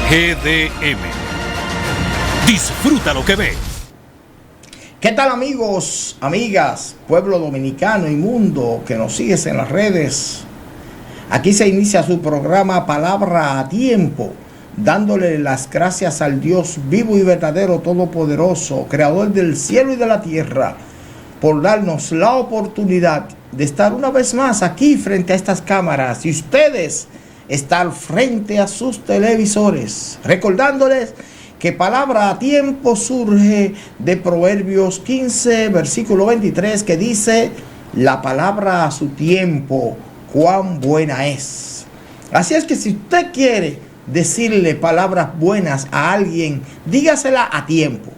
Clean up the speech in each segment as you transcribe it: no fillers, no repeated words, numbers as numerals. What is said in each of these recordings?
GDM. Disfruta lo que ves. ¿Qué tal, amigos, amigas, pueblo dominicano y mundo que nos sigues en las redes? Aquí se inicia su programa Palabra a Tiempo, dándole las gracias al Dios vivo y verdadero, todopoderoso, creador del cielo y de la tierra, por darnos la oportunidad de estar una vez más aquí frente a estas cámaras y ustedes estar frente a sus televisores, recordándoles que Palabra a Tiempo surge de Proverbios 15, versículo 23, que dice: la palabra a su tiempo, cuán buena es. Así es que si usted quiere decirle palabras buenas a alguien, dígasela a tiempo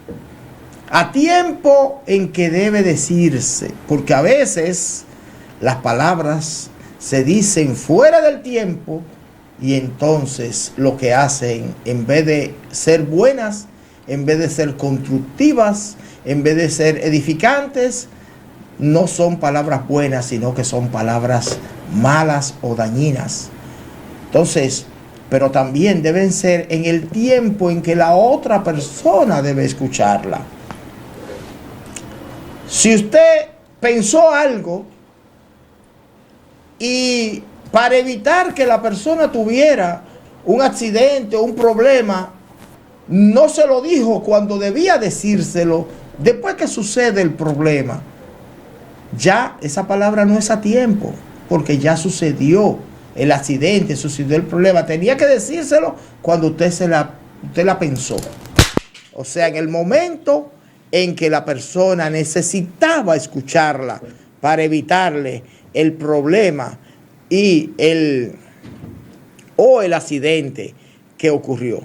en que debe decirse, porque a veces las palabras se dicen fuera del tiempo y entonces lo que hacen, en vez de ser buenas, en vez de ser constructivas, en vez de ser edificantes, no son palabras buenas, sino que son palabras malas o dañinas. Entonces, pero también deben ser en el tiempo en que la otra persona debe escucharla. Si usted pensó algo y para evitar que la persona tuviera un accidente o un problema, no se lo dijo cuando debía decírselo, después que sucede el problema, ya esa palabra no es a tiempo, porque ya sucedió el accidente, sucedió el problema. Tenía que decírselo cuando usted la pensó. O sea, en el momento en que la persona necesitaba escucharla para evitarle el problema y el accidente que ocurrió.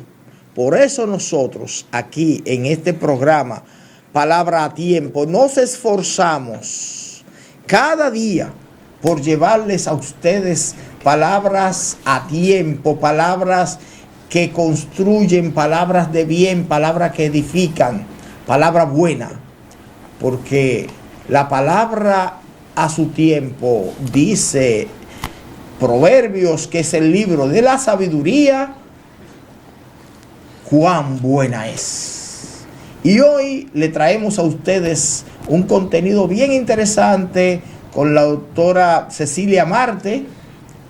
Por eso nosotros aquí en este programa Palabra a Tiempo nos esforzamos cada día por llevarles a ustedes palabras a tiempo, palabras que construyen, palabras de bien, palabras que edifican, palabra buena, porque la palabra a su tiempo, dice Proverbios, que es el libro de la sabiduría, cuán buena es. Y hoy le traemos a ustedes un contenido bien interesante con la doctora Cecilia Marte,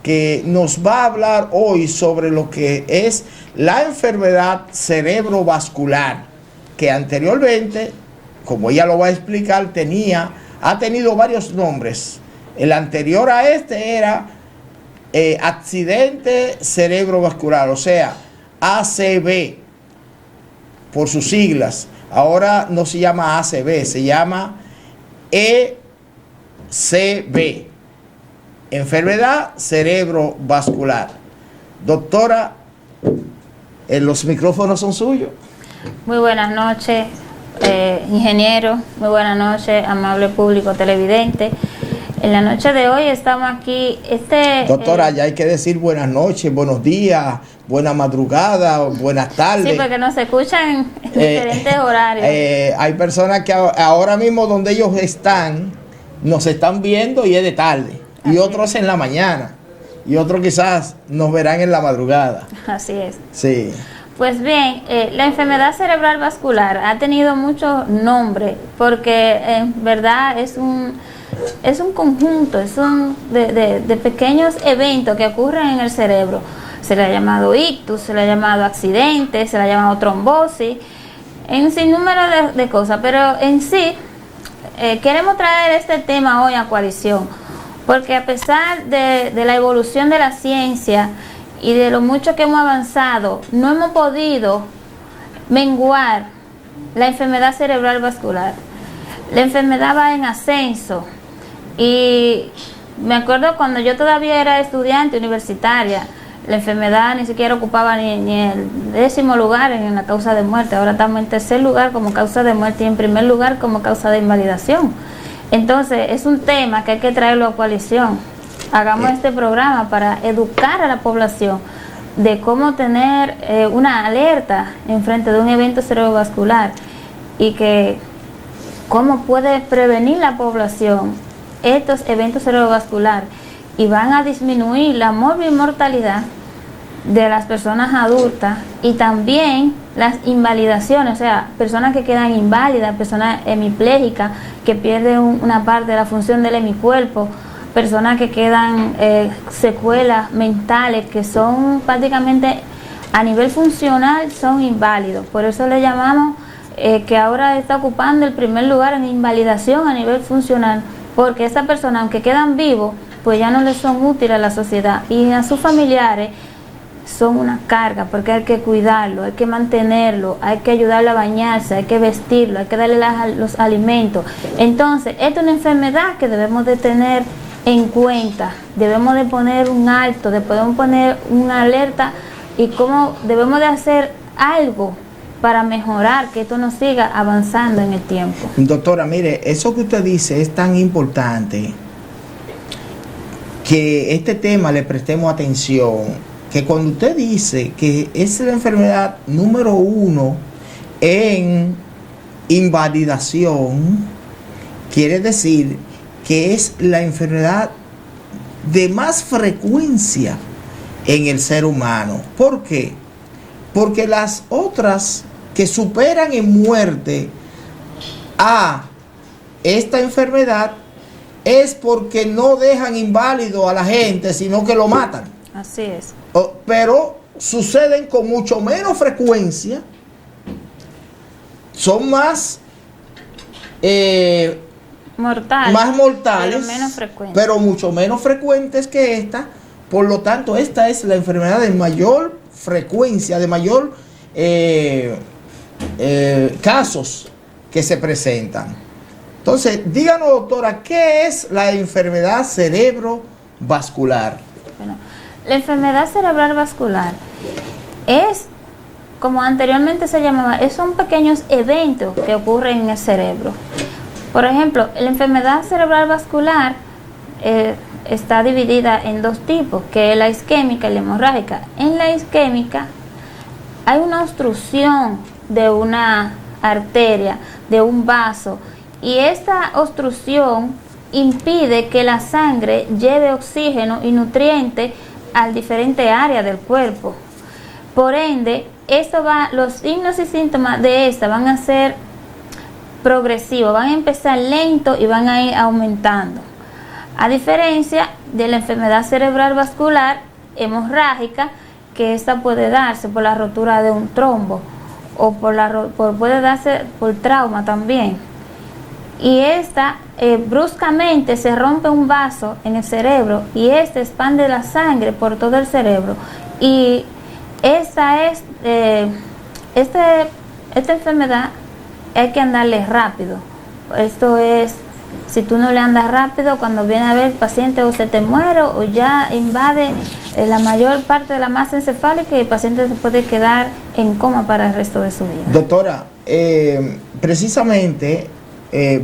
que nos va a hablar hoy sobre lo que es la enfermedad cerebrovascular, que anteriormente, como ella lo va a explicar, ha tenido varios nombres. El anterior a este era accidente cerebrovascular, o sea, ACV por sus siglas. Ahora no se llama ACV, se llama ECV, enfermedad cerebrovascular. Doctora, los micrófonos son suyos. Muy buenas noches, ingeniero. Muy buenas noches, amable público televidente. En la noche de hoy estamos aquí. Doctora, ya hay que decir buenas noches, buenos días, buena madrugada, buenas tardes. Sí, porque nos escuchan en diferentes horarios. Hay personas que ahora mismo donde ellos están, nos están viendo y es de tarde. Y otros en la mañana. Y otros quizás nos verán en la madrugada. Así es. Sí. Pues bien, la enfermedad cerebral vascular ha tenido muchos nombres porque en verdad es un conjunto, de pequeños eventos que ocurren en el cerebro. Se le ha llamado ictus, se le ha llamado accidente, se le ha llamado trombosis, en un sinnúmero de cosas, pero en sí queremos traer este tema hoy a coalición, porque a pesar de la evolución de la ciencia y de lo mucho que hemos avanzado, no hemos podido menguar la enfermedad cerebral vascular. La enfermedad va en ascenso y me acuerdo cuando yo todavía era estudiante universitaria, la enfermedad ni siquiera ocupaba ni el 10º lugar en la causa de muerte. Ahora estamos en tercer lugar como causa de muerte y en primer lugar como causa de invalidación. Entonces es un tema que hay que traerlo a coalición. Hagamos este programa para educar a la población de cómo tener una alerta en frente de un evento cerebrovascular y que cómo puede prevenir la población estos eventos cerebrovasculares, y van a disminuir la morbimortalidad de las personas adultas y también las invalidaciones, o sea, personas que quedan inválidas, personas hemiplégicas que pierden una parte de la función del hemicuerpo, personas que quedan secuelas mentales que son prácticamente a nivel funcional son inválidos. Por eso le llamamos que ahora está ocupando el primer lugar en invalidación a nivel funcional, porque esas personas, aunque quedan vivos, pues ya no les son útiles a la sociedad y a sus familiares son una carga, porque hay que cuidarlo, hay que mantenerlo, hay que ayudarlo a bañarse, hay que vestirlo, hay que darle los alimentos. Entonces, esta es una enfermedad que debemos de tener en cuenta, debemos de poner un alto, debemos poner una alerta y cómo debemos de hacer algo para mejorar, que esto no siga avanzando en el tiempo. Doctora, mire, eso que usted dice es tan importante que este tema le prestemos atención, que cuando usted dice que es la enfermedad número 1 en invalidación, quiere decir que es la enfermedad de más frecuencia en el ser humano. ¿Por qué? Porque las otras que superan en muerte a esta enfermedad es porque no dejan inválido a la gente, sino que lo matan. Así es. Pero suceden con mucho menos frecuencia, son más mortales, pero mucho menos frecuentes que esta. Por lo tanto, esta es la enfermedad de mayor frecuencia, de mayor casos que se presentan. Entonces, díganos, doctora, ¿qué es la enfermedad cerebrovascular? Bueno, la enfermedad cerebral vascular es, como anteriormente se llamaba, son pequeños eventos que ocurren en el cerebro. Por ejemplo, la enfermedad cerebral vascular está dividida en dos tipos, que es la isquémica y la hemorrágica. En la isquémica hay una obstrucción de una arteria, de un vaso, y esta obstrucción impide que la sangre lleve oxígeno y nutrientes a diferentes áreas del cuerpo. Por ende, los signos y síntomas de esta van a ser progresivos, van a empezar lento y van a ir aumentando. A diferencia de la enfermedad cerebral vascular hemorrágica, que esta puede darse por la rotura de un trombo o puede darse por trauma también. Y esta bruscamente se rompe un vaso en el cerebro y este expande la sangre por todo el cerebro. Y esta enfermedad hay que andarle rápido. Esto es, si tú no le andas rápido, cuando viene a ver el paciente o se te muere o ya invade la mayor parte de la masa encefálica y el paciente se puede quedar en coma para el resto de su vida. Doctora, precisamente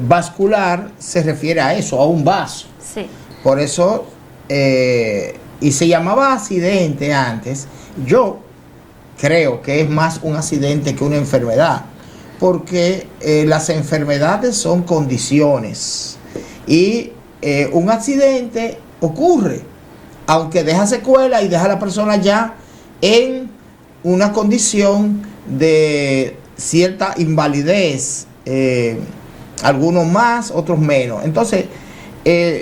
vascular se refiere a eso, a un vaso. Sí. Por eso, y se llamaba accidente antes. Yo creo que es más un accidente que una enfermedad, porque las enfermedades son condiciones y un accidente ocurre, aunque deja secuela y deja a la persona ya en una condición de cierta invalidez, algunos más, otros menos. Entonces,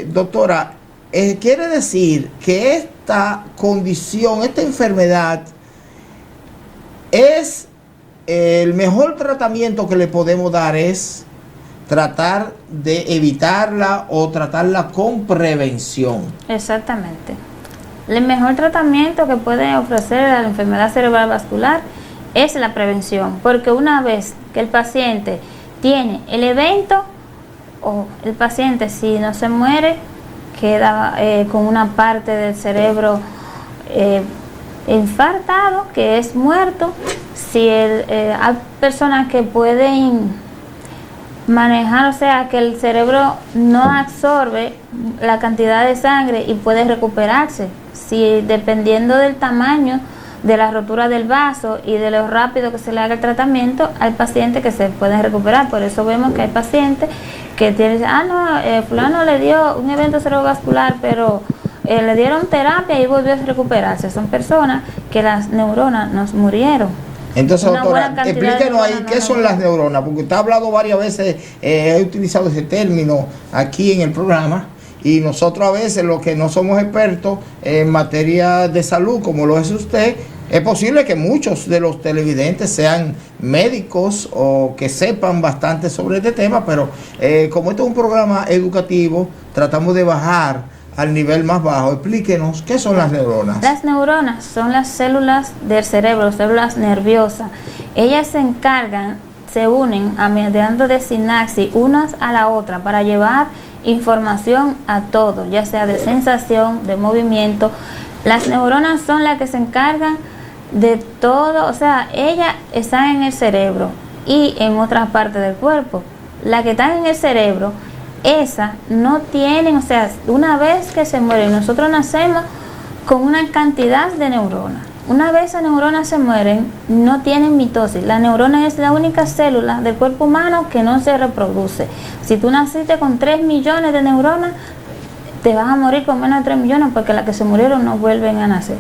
doctora, quiere decir que esta condición, esta enfermedad es el mejor tratamiento que le podemos dar es tratar de evitarla o tratarla con prevención. Exactamente. El mejor tratamiento que puede ofrecer a la enfermedad cerebral vascular es la prevención, porque una vez que el paciente tiene el evento, o el paciente, si no se muere, queda con una parte del cerebro infartado, que es muerto. Si hay personas que pueden manejar, o sea, que el cerebro no absorbe la cantidad de sangre y puede recuperarse, si dependiendo del tamaño de la rotura del vaso y de lo rápido que se le haga el tratamiento, hay pacientes que se pueden recuperar. Por eso vemos que hay pacientes que tienen, fulano le dio un evento cerebrovascular, pero le dieron terapia y volvió a recuperarse. Son personas que las neuronas nos murieron. Entonces, Una doctora, buena cantidad explíquenos de ahí neuronas qué son las neuronas, porque usted ha hablado varias veces, he utilizado ese término aquí en el programa, y nosotros a veces, los que no somos expertos en materia de salud, como lo es usted, es posible que muchos de los televidentes sean médicos o que sepan bastante sobre este tema, pero como este es un programa educativo, tratamos de bajar al nivel más bajo. Explíquenos, ¿qué son las neuronas? Las neuronas son las células del cerebro, células nerviosas. Ellas se encargan, se unen mediante de sinapsis unas a la otra para llevar información a todo, ya sea de sensación, de movimiento. Las neuronas son las que se encargan de todo, o sea, ellas están en el cerebro y en otras partes del cuerpo. Las que están en el cerebro, esas no tienen, o sea, una vez que se mueren, nosotros nacemos con una cantidad de neuronas. Una vez esas neuronas se mueren, no tienen mitosis. La neurona es la única célula del cuerpo humano que no se reproduce. Si tú naciste con 3 millones de neuronas, te vas a morir con menos de 3 millones porque las que se murieron no vuelven a nacer.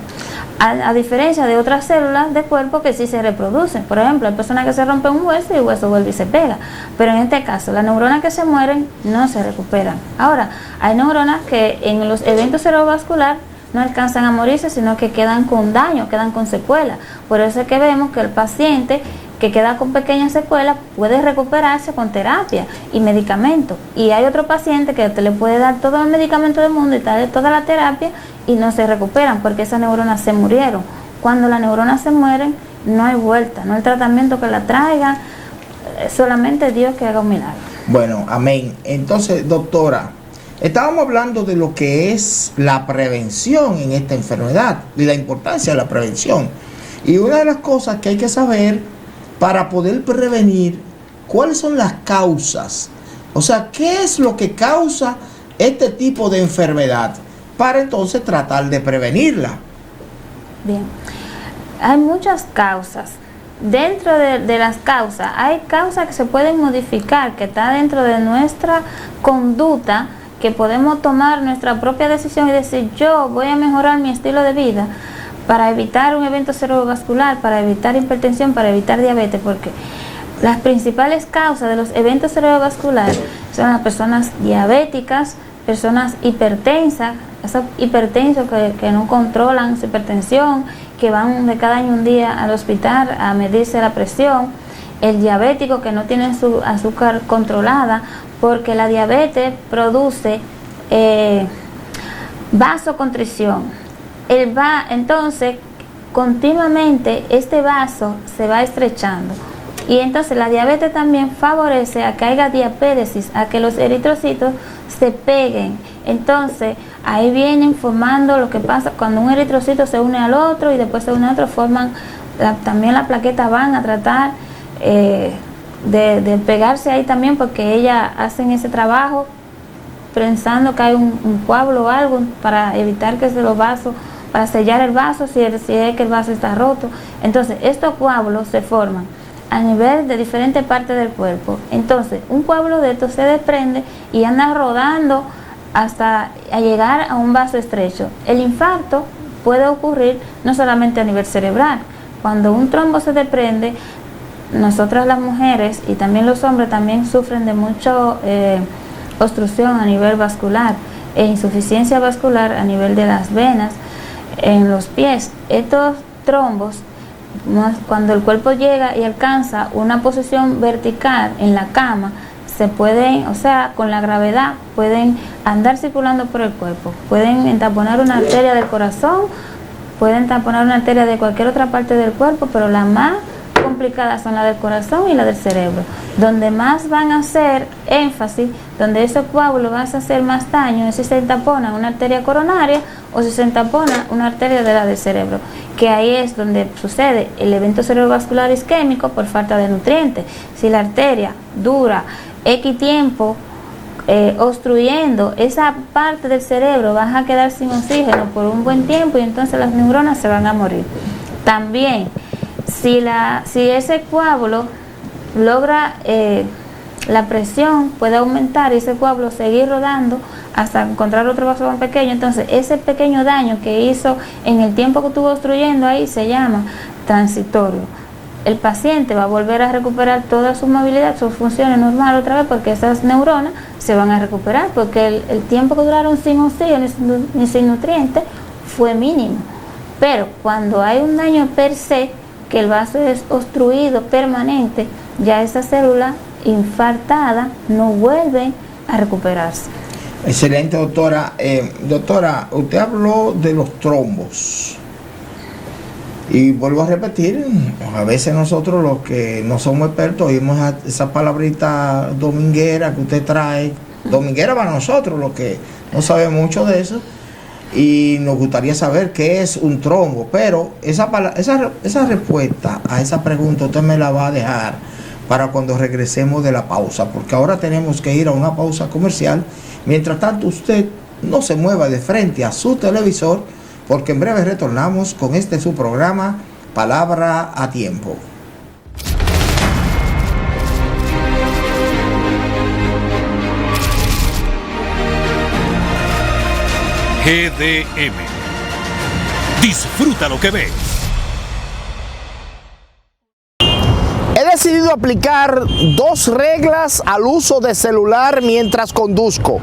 A diferencia de otras células del cuerpo que sí se reproducen. Por ejemplo, hay personas que se rompen un hueso y el hueso vuelve y se pega. Pero en este caso, las neuronas que se mueren no se recuperan. Ahora, hay neuronas que en los eventos cerebrovasculares no alcanzan a morirse, sino que quedan con daño, quedan con secuelas. Por eso es que vemos que el paciente que queda con pequeñas secuelas puede recuperarse con terapia y medicamentos. Y hay otro paciente que te le puede dar todo el medicamento del mundo y darle toda la terapia y no se recuperan porque esas neuronas se murieron. Cuando las neuronas se mueren, no hay vuelta, no hay tratamiento que la traiga, solamente Dios que haga un milagro. Bueno, amén. Entonces, doctora, estábamos hablando de lo que es la prevención en esta enfermedad y la importancia de la prevención. Y una de las cosas que hay que saber para poder prevenir, ¿cuáles son las causas? O sea, ¿qué es lo que causa este tipo de enfermedad? Para entonces tratar de prevenirla. Bien, hay muchas causas. Dentro de las causas, hay causas que se pueden modificar, que está dentro de nuestra conducta, que podemos tomar nuestra propia decisión y decir, yo voy a mejorar mi estilo de vida para evitar un evento cerebrovascular, para evitar hipertensión, para evitar diabetes, porque las principales causas de los eventos cerebrovasculares son las personas diabéticas, personas hipertensas, esos hipertensos que no controlan su hipertensión, que van de cada año un día al hospital a medirse la presión, el diabético que no tiene su azúcar controlada, porque la diabetes produce vasoconstricción. Entonces, continuamente este vaso se va estrechando. Y entonces la diabetes también favorece a que haya diapéresis, a que los eritrocitos se peguen. Entonces, ahí vienen formando lo que pasa cuando un eritrocito se une al otro y después se une a otro, forman, también las plaquetas van a tratar de pegarse ahí también, porque ellas hacen ese trabajo pensando que hay un coágulo o algo para evitar que se los vasos, para sellar el vaso si es que el vaso está roto. Entonces, estos coágulos se forman a nivel de diferentes partes del cuerpo. Entonces, un coágulo de estos se desprende y anda rodando hasta llegar a un vaso estrecho. El infarto puede ocurrir no solamente a nivel cerebral. Cuando un trombo se desprende, nosotras las mujeres y también los hombres también sufren de mucha obstrucción a nivel vascular e insuficiencia vascular a nivel de las venas en los pies. Estos trombos, cuando el cuerpo llega y alcanza una posición vertical en la cama, se pueden, o sea, con la gravedad, pueden andar circulando por el cuerpo, pueden entaponar una arteria del corazón, pueden taponar una arteria de cualquier otra parte del cuerpo, pero las más complicadas son la del corazón y la del cerebro, donde más van a hacer énfasis, donde esos coágulos van a hacer más daño, es si se entapona una arteria coronaria o si se entapona una arteria de la del cerebro, que ahí es donde sucede el evento cerebrovascular isquémico por falta de nutrientes. Si la arteria dura X tiempo obstruyendo esa parte del cerebro, vas a quedar sin oxígeno por un buen tiempo y entonces las neuronas se van a morir. También, si ese coágulo logra la presión puede aumentar y ese coágulo seguir rodando hasta encontrar otro vaso más pequeño. Entonces ese pequeño daño que hizo en el tiempo que estuvo obstruyendo ahí se llama transitorio. El paciente va a volver a recuperar toda su movilidad, sus funciones normales otra vez, porque esas neuronas se van a recuperar, porque el tiempo que duraron sin oxígeno ni sin nutrientes fue mínimo. Pero cuando hay un daño per se, que el vaso es obstruido permanente, ya esa célula infartada no vuelve a recuperarse. Excelente, doctora. Doctora, usted habló de los trombos. Y vuelvo a repetir, a veces nosotros los que no somos expertos oímos esa palabrita dominguera que usted trae, dominguera para nosotros, los que no sabemos mucho de eso, y nos gustaría saber qué es un trombo, pero esa respuesta a esa pregunta usted me la va a dejar para cuando regresemos de la pausa, porque ahora tenemos que ir a una pausa comercial. Mientras tanto, usted no se mueva de frente a su televisor, porque en breve retornamos con su programa Palabra a Tiempo. GDM. Disfruta lo que ves. He decidido aplicar 2 reglas al uso de celular mientras conduzco.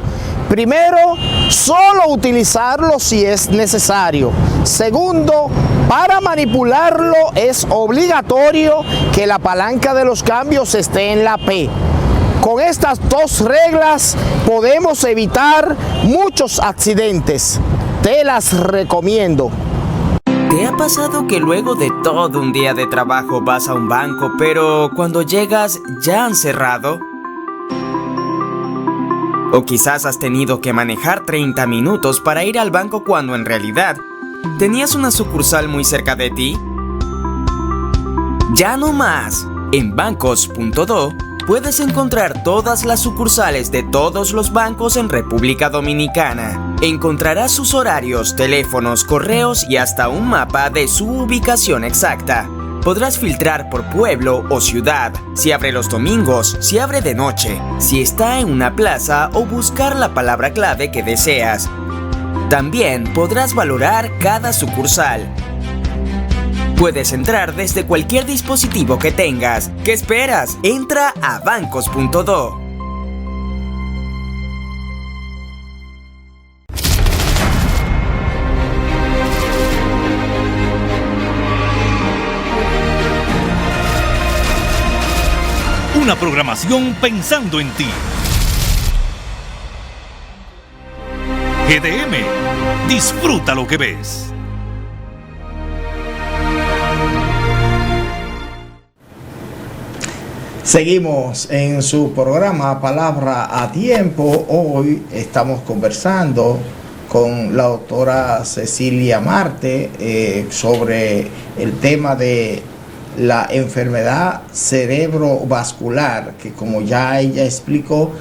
Primero, solo utilizarlo si es necesario. Segundo, para manipularlo es obligatorio que la palanca de los cambios esté en la P. Con estas 2 reglas podemos evitar muchos accidentes. Te las recomiendo. ¿Te ha pasado que luego de todo un día de trabajo vas a un banco, pero cuando llegas ya han cerrado? O quizás has tenido que manejar 30 minutos para ir al banco cuando en realidad tenías una sucursal muy cerca de ti. Ya no más. En bancos.do puedes encontrar todas las sucursales de todos los bancos en República Dominicana. Encontrarás sus horarios, teléfonos, correos y hasta un mapa de su ubicación exacta. Podrás filtrar por pueblo o ciudad, si abre los domingos, si abre de noche, si está en una plaza o buscar la palabra clave que deseas. También podrás valorar cada sucursal. Puedes entrar desde cualquier dispositivo que tengas. ¿Qué esperas? Entra a bancos.do. Una programación pensando en ti. GDM. Disfruta lo que ves. Seguimos en su programa Palabra a Tiempo. Hoy estamos conversando con la doctora Cecilia Marte sobre el tema de la enfermedad cerebrovascular, que como ya ella explicó,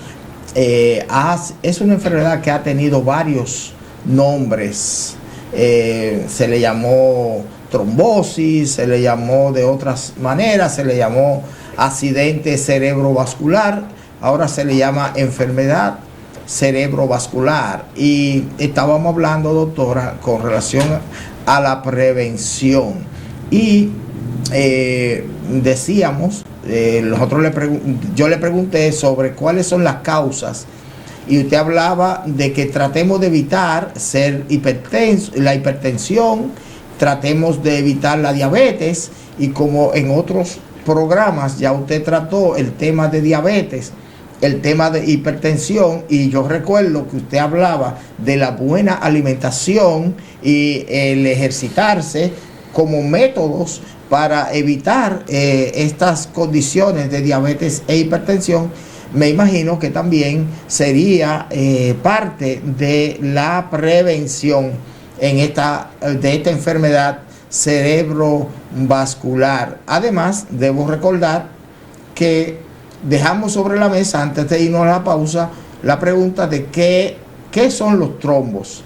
es una enfermedad que ha tenido varios nombres. Se le llamó trombosis, se le llamó de otras maneras, se le llamó accidente cerebrovascular, ahora se le llama enfermedad cerebrovascular. Y estábamos hablando, doctora, con relación a la prevención. Y decíamos, yo le pregunté sobre cuáles son las causas, y usted hablaba de que tratemos de evitar ser la hipertensión, tratemos de evitar la diabetes, y como en otros programas ya usted trató el tema de diabetes, el tema de hipertensión, y yo recuerdo que usted hablaba de la buena alimentación y el ejercitarse como métodos para evitar estas condiciones de diabetes e hipertensión. Me imagino que también sería parte de la prevención de esta enfermedad cerebrovascular. Además, debo recordar que dejamos sobre la mesa, antes de irnos a la pausa, la pregunta de qué son los trombos.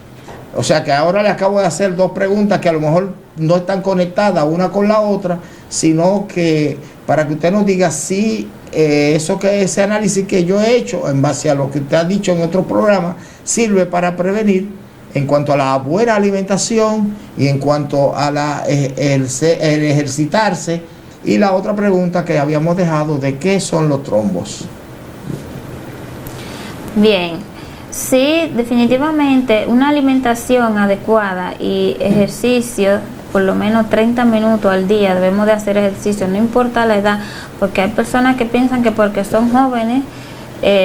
O sea que ahora le acabo de hacer 2 preguntas que a lo mejor no están conectadas una con la otra, sino que para que usted nos diga si eso que ese análisis que yo he hecho en base a lo que usted ha dicho en otro programa sirve para prevenir en cuanto a la buena alimentación y en cuanto a el ejercitarse. Y la otra pregunta que habíamos dejado, de qué son los trombos. Bien, sí, definitivamente una alimentación adecuada y ejercicio, por lo menos 30 minutos al día debemos de hacer ejercicio, no importa la edad, porque hay personas que piensan que porque son jóvenes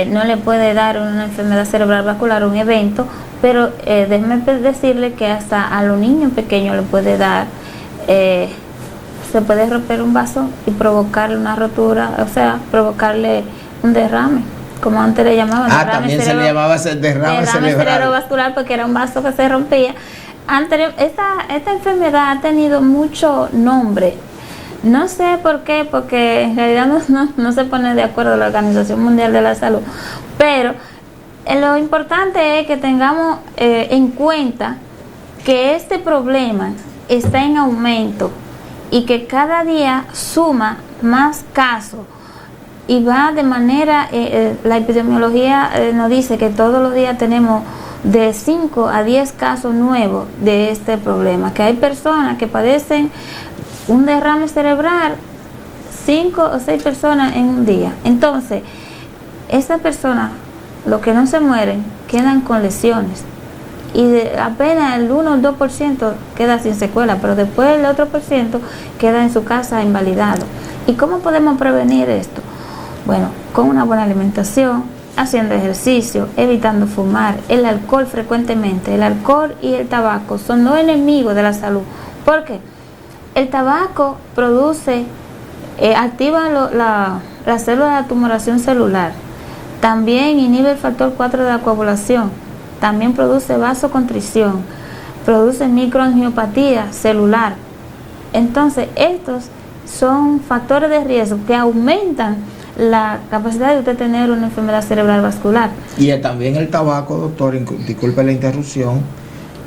no le puede dar una enfermedad cerebral vascular, un evento, pero déjeme decirle que hasta a los niños pequeños le puede dar, se puede romper un vaso y provocarle una rotura, o sea, provocarle un derrame, como antes le llamaban. También se le llamaba derrame cerebrovascular porque era un vaso que se rompía. Esta enfermedad ha tenido mucho nombre. No sé por qué, porque en realidad no se pone de acuerdo la Organización Mundial de la Salud. Pero lo importante es que tengamos en cuenta que este problema está en aumento y que cada día suma más casos y va de manera, la epidemiología nos dice que todos los días tenemos de 5 a 10 casos nuevos de este problema, que hay personas que padecen un derrame cerebral, 5 o 6 personas en un día. Entonces, esas personas, los que no se mueren, quedan con lesiones y apenas el 1 o el 2% queda sin secuela, pero después el otro por ciento queda en su casa invalidado. ¿Y cómo podemos prevenir esto? Bueno, con una buena alimentación, haciendo ejercicio, evitando fumar, el alcohol frecuentemente. El alcohol y el tabaco son dos enemigos de la salud. ¿Por qué? El tabaco produce, activa la célula de tumoración celular, también inhibe el factor 4 de la coagulación, también produce vasoconstricción, produce microangiopatía celular. Entonces, estos son factores de riesgo que aumentan la capacidad de usted tener una enfermedad cerebral vascular. Y también el tabaco, doctor, disculpe la interrupción,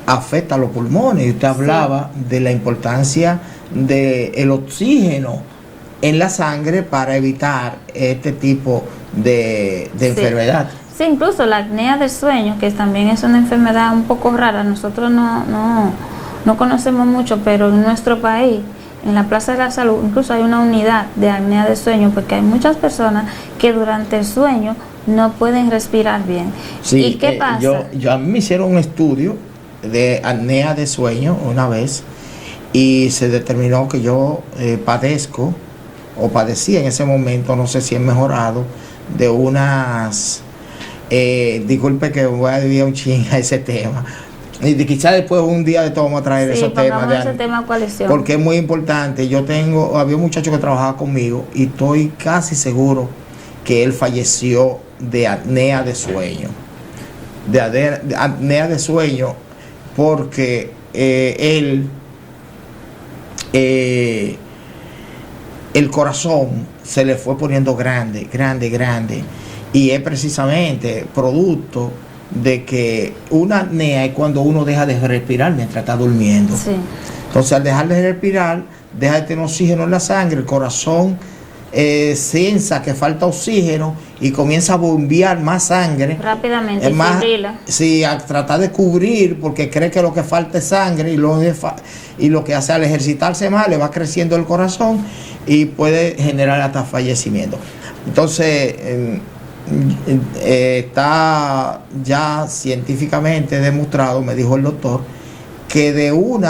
afecta a los pulmones. Usted hablaba de la importancia del oxígeno en la sangre para evitar este tipo de enfermedad. Sí, incluso la apnea del sueño, que también es una enfermedad un poco rara, nosotros no conocemos mucho, pero en nuestro país, en la Plaza de la Salud, incluso hay una unidad de apnea del sueño, porque hay muchas personas que durante el sueño no pueden respirar bien. Sí, ¿y qué pasa? A mí me hicieron un estudio de apnea de sueño una vez y se determinó que yo padezco o padecía en ese momento, no sé si he mejorado, de unas, disculpe que voy a dividir un ching a ese tema, y quizás después un día de todo vamos a traer esos temas, porque es muy importante. Había un muchacho que trabajaba conmigo y estoy casi seguro que él falleció de apnea de sueño, de apnea de sueño, porque el corazón se le fue poniendo grande, y es precisamente producto de que una apnea es cuando uno deja de respirar mientras está durmiendo. Sí. Entonces, al dejar de respirar, deja de tener oxígeno en la sangre, el corazón piensa que falta oxígeno y comienza a bombear más sangre rápidamente, sí, a tratar de cubrir, porque cree que lo que falta es sangre, y lo que hace al ejercitarse más, le va creciendo el corazón y puede generar hasta fallecimiento. Entonces, está ya científicamente demostrado, me dijo el doctor, que de 1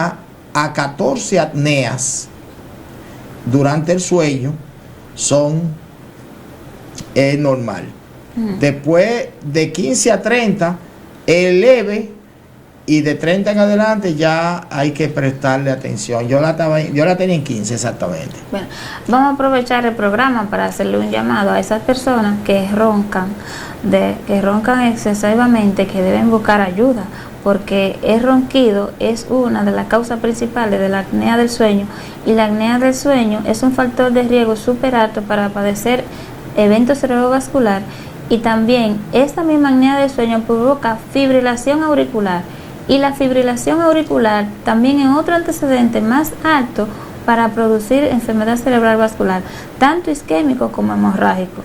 a 14 apneas durante el sueño son normal. Después de 15 a 30 es leve, y de 30 en adelante ya hay que prestarle atención. Yo la tenía en 15 exactamente. Bueno, vamos a aprovechar el programa para hacerle un llamado a esas personas que roncan excesivamente, que deben buscar ayuda, porque el ronquido es una de las causas principales de la apnea del sueño, y la apnea del sueño es un factor de riesgo súper alto para padecer eventos cerebrovascular, y también esta misma apnea del sueño provoca fibrilación auricular, y la fibrilación auricular también es otro antecedente más alto para producir enfermedad cerebral vascular, tanto isquémico como hemorrágico.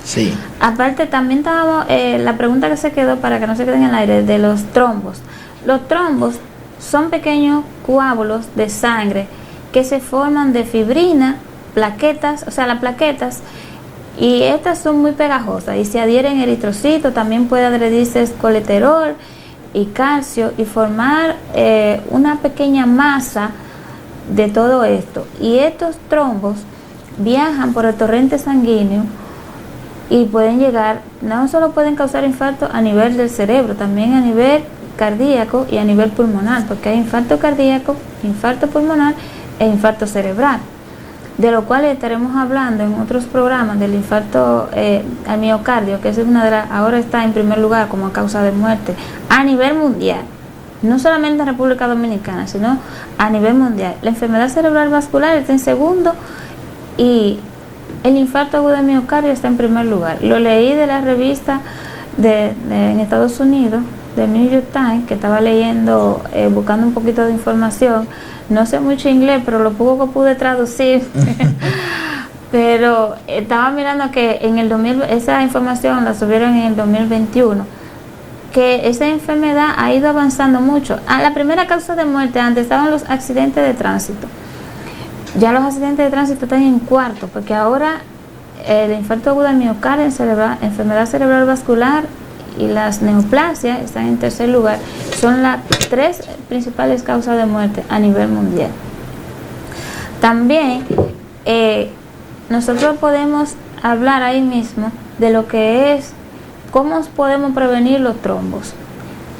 Sí. Aparte, también estábamos, la pregunta que se quedó para que no se queden en el aire, de los trombos. Los trombos son pequeños coágulos de sangre que se forman de fibrina, plaquetas, o sea, las plaquetas, y estas son muy pegajosas y se adhieren eritrocitos, también puede adherirse colesterol y calcio y formar una pequeña masa de todo esto. Y estos trombos viajan por el torrente sanguíneo y pueden llegar, no solo pueden causar infarto a nivel del cerebro, también a nivel cardíaco y a nivel pulmonar, porque hay infarto cardíaco, infarto pulmonar e infarto cerebral, de lo cual estaremos hablando en otros programas del infarto al miocardio, que es una de las, ahora está en primer lugar como causa de muerte a nivel mundial, no solamente en República Dominicana, sino a nivel mundial. La enfermedad cerebral vascular está en segundo y el infarto agudo de miocardio está en primer lugar. Lo leí de la revista en Estados Unidos, de New York Times, que estaba leyendo, buscando un poquito de información. No sé mucho inglés, pero lo poco que pude traducir. Pero estaba mirando que en el 2000, esa información la subieron en el 2021, que esa enfermedad ha ido avanzando mucho. La primera causa de muerte antes estaban los accidentes de tránsito. Ya los accidentes de tránsito están en cuarto, porque ahora el infarto agudo del miocardio, enfermedad cerebral vascular y las neoplasias están en tercer lugar. Son las 3 principales causas de muerte a nivel mundial. También nosotros podemos hablar ahí mismo de lo que es cómo podemos prevenir los trombos.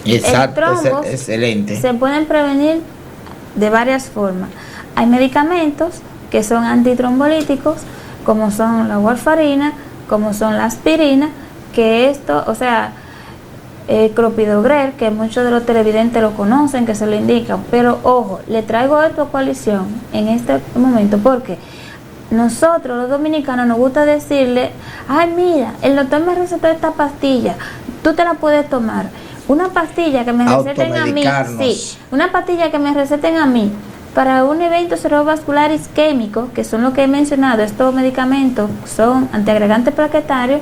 Exacto, trombos excelente. Se pueden prevenir de varias formas. Hay medicamentos que son antitrombolíticos, como son la warfarina, como son la aspirina, que esto, o sea, clopidogrel, que muchos de los televidentes lo conocen, que se lo indican, pero ojo, le traigo esto a coalición en este momento, porque nosotros los dominicanos nos gusta decirle, ay mira, el doctor me recetó esta pastilla, tú te la puedes tomar. Una pastilla que me receten a mí, sí, una pastilla que me receten a mí para un evento cerebrovascular isquémico, que son lo que he mencionado, estos medicamentos son antiagregantes plaquetarios,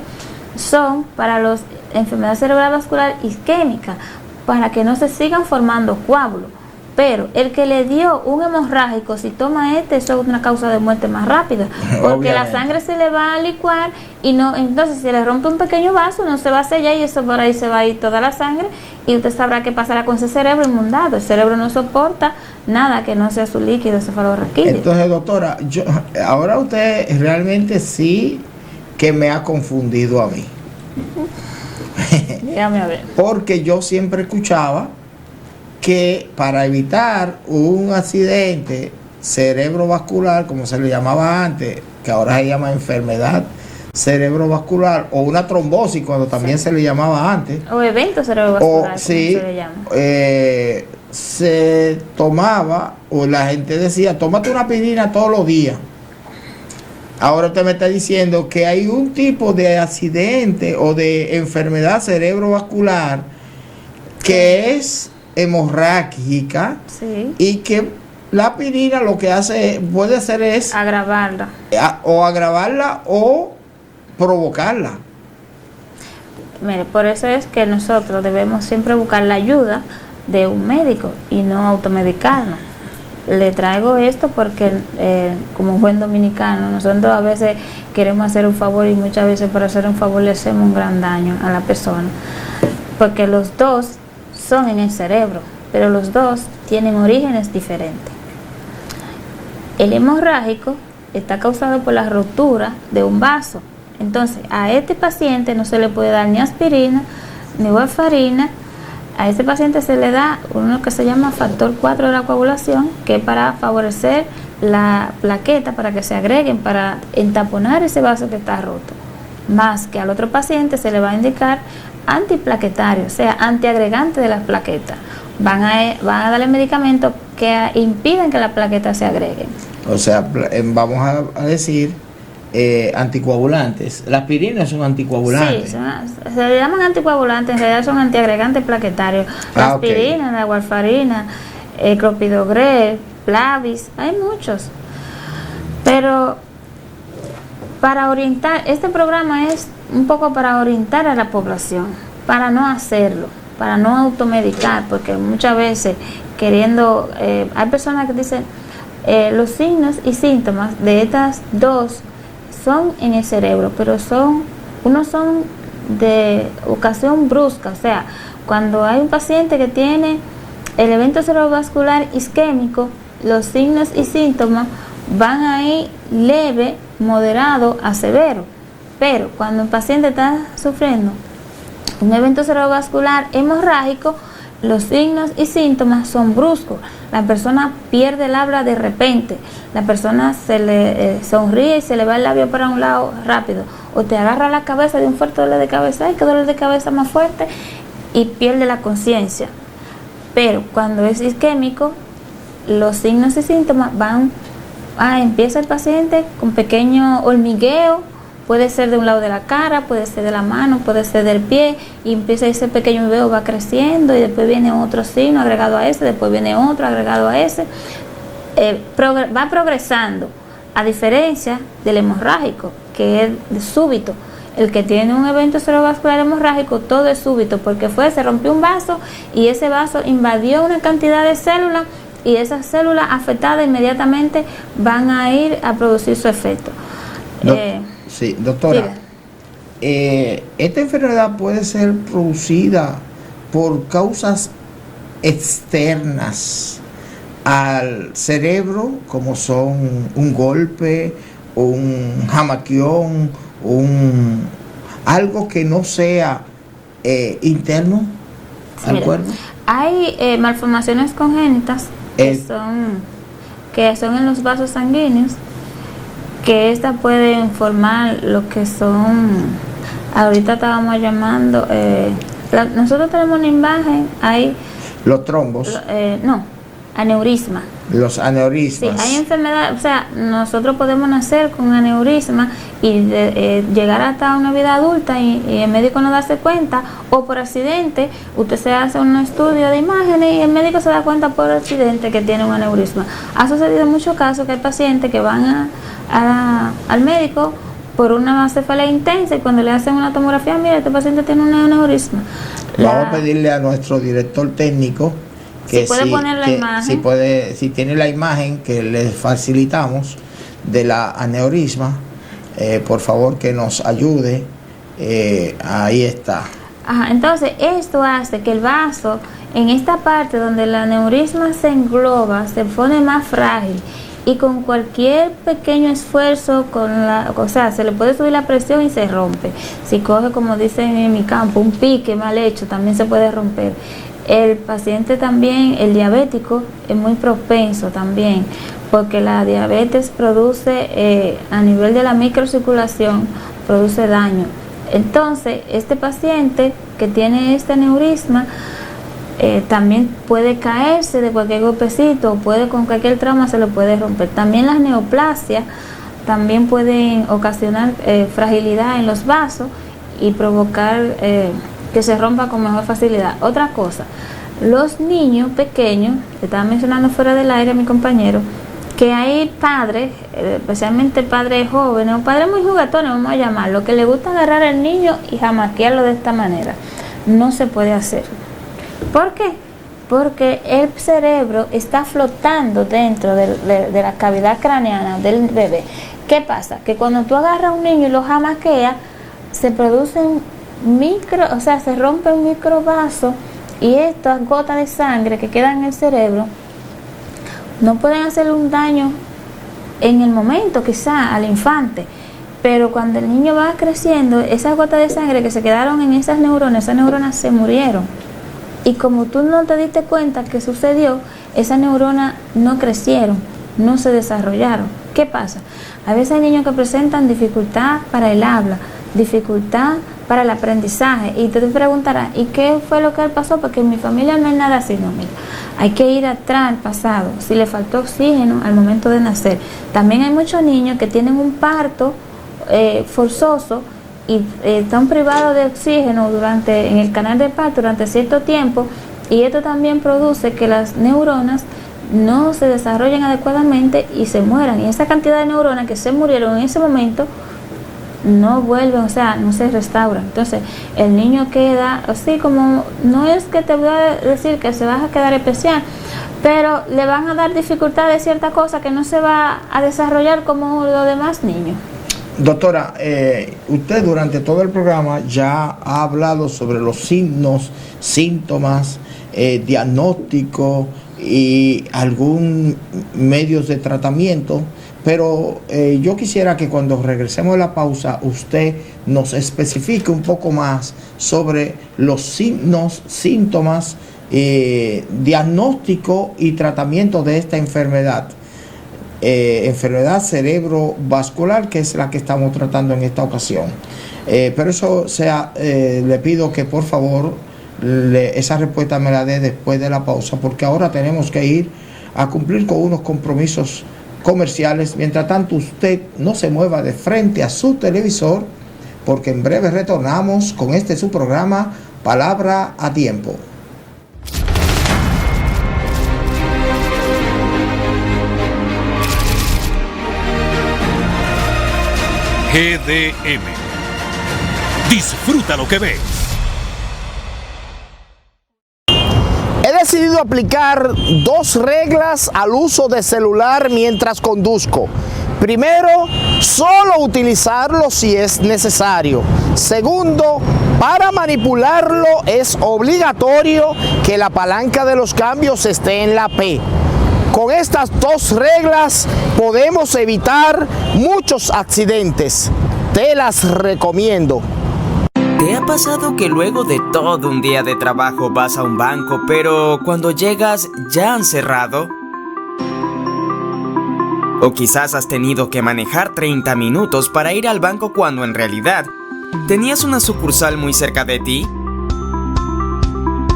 son para las enfermedades cerebral vascular isquémica, para que no se sigan formando coágulos. Pero el que le dio un hemorrágico, si toma eso es una causa de muerte más rápida, porque la sangre se le va a licuar y no, entonces si le rompe un pequeño vaso no se va a sellar y eso por ahí se va a ir toda la sangre y usted sabrá qué pasará con ese cerebro inundado. El cerebro no soporta nada que no sea su líquido cefalorraquídeo. Entonces, doctora, ahora usted realmente sí que me ha confundido a mí. Dígame a ver. Porque yo siempre escuchaba que para evitar un accidente cerebrovascular, como se le llamaba antes, que ahora se llama enfermedad cerebrovascular, o una trombosis, cuando también se le llamaba antes, o evento cerebrovascular, como sí, se le llama. Se tomaba, o la gente decía, tómate una aspirina todos los días. Ahora usted me está diciendo que hay un tipo de accidente o de enfermedad cerebrovascular que es hemorrágica, sí, y que la aspirina lo que hace, puede hacer es agravarla. O agravarla o provocarla. Mire, por eso es que nosotros debemos siempre buscar la ayuda de un médico y no automedicarnos. Le traigo esto porque como buen dominicano nosotros a veces queremos hacer un favor y muchas veces para hacer un favor le hacemos un gran daño a la persona, porque los dos son en el cerebro, pero los dos tienen orígenes diferentes. El hemorrágico está causado por la rotura de un vaso. Entonces a este paciente no se le puede dar ni aspirina ni warfarina. A este paciente se le da uno que se llama factor 4 de la coagulación, que es para favorecer la plaqueta, para que se agreguen, para entaponar ese vaso que está roto. Más que al otro paciente se le va a indicar antiplaquetario, o sea, antiagregante de las plaquetas. Van a darle medicamentos que impiden que las plaquetas se agreguen. O sea, vamos a decir anticoagulantes. La aspirina es un anticoagulante. Sí, se le llaman anticoagulantes, en realidad son antiagregantes plaquetarios. La aspirina, la warfarina, clopidogrel, Plavis, hay muchos. Pero para orientar, este programa es un poco para orientar a la población, para no hacerlo, para no automedicar, porque muchas veces queriendo, hay personas que dicen, los signos y síntomas de estas dos son en el cerebro, pero unos son de ocasión brusca, o sea, cuando hay un paciente que tiene el evento cerebrovascular isquémico, los signos y síntomas van ahí leve, moderado a severo, pero cuando el paciente está sufriendo un evento cerebrovascular hemorrágico, los signos y síntomas son bruscos. La persona pierde el habla de repente, la persona se le sonríe y se le va el labio para un lado rápido, o te agarra la cabeza de un fuerte dolor de cabeza, ¡ay, qué dolor de cabeza más fuerte! Y pierde la conciencia. Pero cuando es isquémico, los signos y síntomas empieza el paciente con pequeño hormigueo, puede ser de un lado de la cara, puede ser de la mano, puede ser del pie, y empieza ese pequeño hormigueo, va creciendo y después viene otro signo agregado a ese, después viene otro agregado a ese, va progresando, a diferencia del hemorrágico, que es súbito. El que tiene un evento cerebrovascular hemorrágico, todo es súbito, porque se rompió un vaso y ese vaso invadió una cantidad de células, y esas células afectadas inmediatamente van a ir a producir su efecto. Sí, doctora, esta enfermedad puede ser producida por causas externas al cerebro, como son un golpe, un jamaquión, algo que no sea interno al cuerpo. Hay malformaciones congénitas que son en los vasos sanguíneos, que estas pueden formar lo que son, ahorita estábamos llamando, nosotros tenemos una imagen, hay los trombos, aneurisma. Los aneurismas. Sí, hay enfermedades, o sea, nosotros podemos nacer con aneurisma y llegar hasta una vida adulta y el médico no darse cuenta, o por accidente, usted se hace un estudio de imágenes y el médico se da cuenta por accidente que tiene un aneurisma. Ha sucedido en muchos casos que hay pacientes que van al médico por una cefalea intensa y cuando le hacen una tomografía, mira, este paciente tiene un aneurisma. Vamos a pedirle a nuestro director técnico que si puede poner la imagen, si tiene la imagen que le facilitamos de la aneurisma, por favor que nos ayude. Ahí está. Entonces esto hace que el vaso, en esta parte donde el aneurisma se engloba, se pone más frágil, y con cualquier pequeño esfuerzo, se le puede subir la presión y se rompe. Si coge, como dicen en mi campo, un pique mal hecho, también se puede romper. El paciente también, el diabético, es muy propenso también, porque la diabetes produce, a nivel de la microcirculación, produce daño. Entonces, este paciente que tiene este aneurisma, también puede caerse de cualquier golpecito, o con cualquier trauma se lo puede romper. También las neoplasias también pueden ocasionar fragilidad en los vasos y provocar que se rompa con mejor facilidad. Otra cosa, los niños pequeños, estaba mencionando fuera del aire mi compañero, que hay padres, especialmente padres jóvenes o padres muy juguetones, vamos a llamarlo, que le gusta agarrar al niño y jamaquearlo de esta manera. No se puede hacer. ¿Por qué? Porque el cerebro está flotando dentro de la cavidad craneana del bebé. ¿Qué pasa? Que cuando tú agarras a un niño y lo jamaqueas, se producen se rompe un microvaso, y estas gotas de sangre que quedan en el cerebro no pueden hacerle un daño en el momento quizá al infante, pero cuando el niño va creciendo, esas gotas de sangre que se quedaron en esas neuronas se murieron, y como tú no te diste cuenta que sucedió, esas neuronas no crecieron, no se desarrollaron. ¿Qué pasa? A veces hay niños que presentan dificultad para el habla, dificultad para el aprendizaje, y te preguntarás, ¿y qué fue lo que le pasó? Porque en mi familia no es nada así. No, mira, hay que ir atrás al pasado, si le faltó oxígeno al momento de nacer. También hay muchos niños que tienen un parto forzoso y están privados de oxígeno en el canal de parto durante cierto tiempo, y esto también produce que las neuronas no se desarrollen adecuadamente y se mueran. Y esa cantidad de neuronas que se murieron en ese momento no vuelven, o sea, no se restauran. Entonces, el niño queda así como, no es que te voy a decir que se va a quedar especial, pero le van a dar dificultad de cierta cosa que no se va a desarrollar como los demás niños. Doctora, usted durante todo el programa ya ha hablado sobre los signos, síntomas, diagnóstico y algún medios de tratamiento, pero yo quisiera que cuando regresemos de la pausa usted nos especifique un poco más sobre los signos, síntomas, diagnóstico y tratamiento de esta enfermedad. Enfermedad cerebrovascular, que es la que estamos tratando en esta ocasión. Pero eso le pido que por favor esa respuesta me la dé después de la pausa, porque ahora tenemos que ir a cumplir con unos compromisos comerciales. Mientras tanto, usted no se mueva de frente a su televisor, porque en breve retornamos con su programa Palabra a Tiempo. GDM. Disfruta lo que ves. He decidido aplicar 2 reglas al uso de celular mientras conduzco. Primero, solo utilizarlo si es necesario. Segundo, para manipularlo es obligatorio que la palanca de los cambios esté en la P. Con estas 2 reglas podemos evitar muchos accidentes. Te las recomiendo. ¿Te ha pasado que luego de todo un día de trabajo vas a un banco, pero cuando llegas ya han cerrado? O quizás has tenido que manejar 30 minutos para ir al banco cuando en realidad tenías una sucursal muy cerca de ti.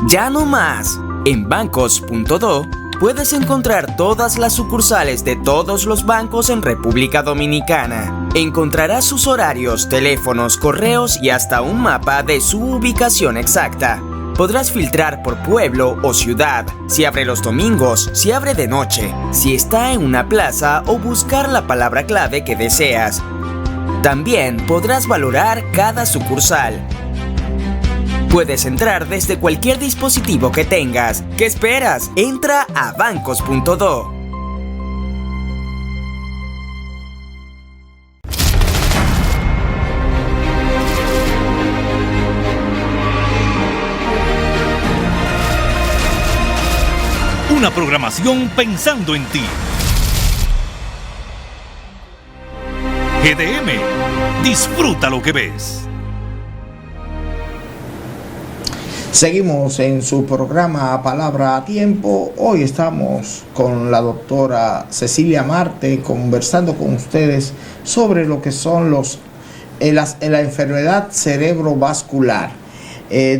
Ya no más. En bancos.do puedes encontrar todas las sucursales de todos los bancos en República Dominicana. Encontrarás sus horarios, teléfonos, correos y hasta un mapa de su ubicación exacta. Podrás filtrar por pueblo o ciudad, si abre los domingos, si abre de noche, si está en una plaza o buscar la palabra clave que deseas. También podrás valorar cada sucursal. Puedes entrar desde cualquier dispositivo que tengas. ¿Qué esperas? Entra a bancos.do. Una programación pensando en ti. GDM. Disfruta lo que ves. Seguimos en su programa Palabra a Tiempo. Hoy estamos con la doctora Cecilia Marte conversando con ustedes sobre lo que son la enfermedad cerebrovascular.